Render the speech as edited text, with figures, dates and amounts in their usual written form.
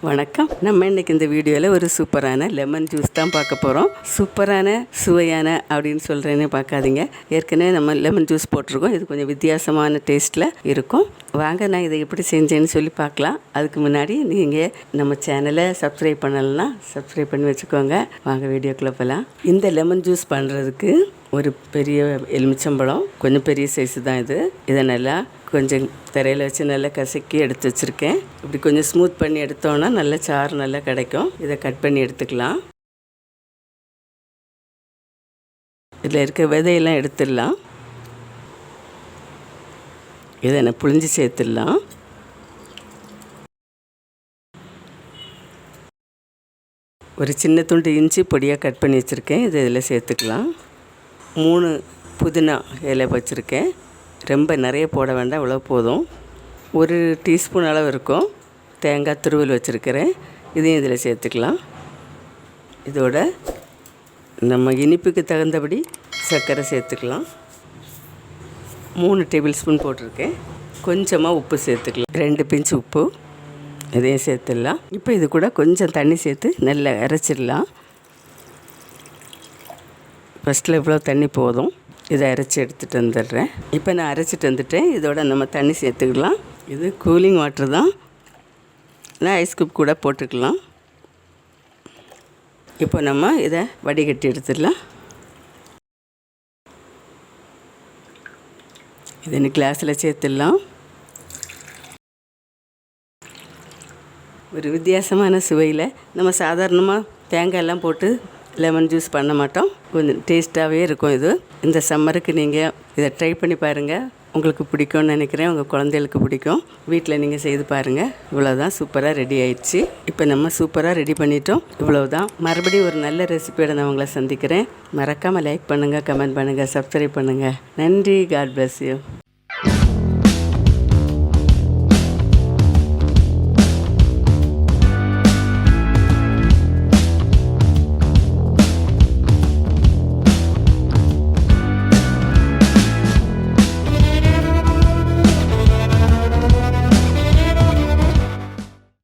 வணக்கம். நம்ம இன்றைக்கி இந்த வீடியோவில் ஒரு சூப்பரான லெமன் ஜூஸ் தான் பார்க்க போகிறோம். சூப்பரான சுவையான அப்படின்னு சொல்கிறேன்னே பார்க்காதீங்க. ஏற்கனவே நம்ம லெமன் ஜூஸ் போட்டிருக்கோம். இது கொஞ்சம் வித்தியாசமான டேஸ்ட்டில் இருக்கும். வாங்க நான் இதை எப்படி செஞ்சேன்னு சொல்லி பார்க்கலாம். அதுக்கு முன்னாடி நீங்கள் நம்ம சேனலை சப்ஸ்கிரைப் பண்ணலைன்னா சப்ஸ்கிரைப் பண்ணி வச்சுக்கோங்க. வாங்க வீடியோக்குள்ளே போகலாம். இந்த லெமன் ஜூஸ் பண்ணுறதுக்கு ஒரு பெரிய எலுமிச்சம்பழம், கொஞ்சம் பெரிய சைஸு தான் இது. இதை நல்லா கொஞ்சம் தரையில் வச்சு நல்லா கசக்கி எடுத்து வச்சுருக்கேன். இப்படி கொஞ்சம் ஸ்மூத் பண்ணி எடுத்தோன்னா நல்ல சாறு நல்லா கிடைக்கும். இதை கட் பண்ணி எடுத்துக்கலாம். இதில் இருக்க விதையெல்லாம் எடுத்துடலாம். இதை நான் புழிஞ்சு சேர்த்துடலாம். ஒரு சின்ன துண்டு இஞ்சி பொடியாக கட் பண்ணி வச்சுருக்கேன். இதை இதில் சேர்த்துக்கலாம். 3 புதினா இலை வச்சுருக்கேன். ரொம்ப நிறைய போட வேண்டாம், இவ்வளோ போதும். 1 டீஸ்பூன் அளவு இருக்கும். தேங்காய் துருவல் வச்சுருக்கிறேன். இதையும் இதில் சேர்த்துக்கலாம். இதோட நம்ம இனிப்புக்கு தகுந்தபடி சர்க்கரை சேர்த்துக்கலாம். 3 டேபிள் ஸ்பூன் போட்டிருக்கேன். கொஞ்சமாக உப்பு சேர்த்துக்கலாம். 2 பிஞ்ச் உப்பு இதையும் சேர்த்துடலாம். இப்போ இது கூட கொஞ்சம் தண்ணி சேர்த்து நல்லா அரைச்சிடலாம். ஃபஸ்ட்டில் இவ்வளோ தண்ணி போதும். இதை அரைச்சி எடுத்துகிட்டு வந்துடுறேன். இப்போ நான் அரைச்சிட்டு வந்துட்டேன். இதோட நம்ம தண்ணி சேர்த்துக்கலாம். இது கூலிங் வாட்டர் தான். நான் ஐஸ் க்யூப் கூட போட்டுக்கலாம். இப்போ நம்ம இதை வடிகட்டி எடுத்துடலாம். இதை இன்னும் கிளாஸில் சேர்த்துடலாம். ஒரு வித்தியாசமான சுவையில் நம்ம சாதாரணமாக தேங்காயெல்லாம் போட்டு லெமன் ஜூஸ் பண்ண மாட்டோம். கொஞ்சம் டேஸ்ட்டாகவே இருக்கும். இது இந்த சம்மருக்கு நீங்கள் இதை ட்ரை பண்ணி பாருங்கள். உங்களுக்கு பிடிக்கும்னு நினைக்கிறேன். உங்கள் குழந்தைகளுக்கு பிடிக்கும். வீட்டில் நீங்கள் செய்து பாருங்கள். இவ்வளோதான், சூப்பராக ரெடி ஆயிடுச்சு. இப்போ நம்ம சூப்பராக ரெடி பண்ணிட்டோம். இவ்வளோதான். மறுபடியும் ஒரு நல்ல ரெசிபியோட நான் உங்களை சந்திக்கிறேன். மறக்காமல் லைக் பண்ணுங்கள், கமெண்ட் பண்ணுங்கள், சப்ஸ்கிரைப் பண்ணுங்கள். நன்றி. God bless you.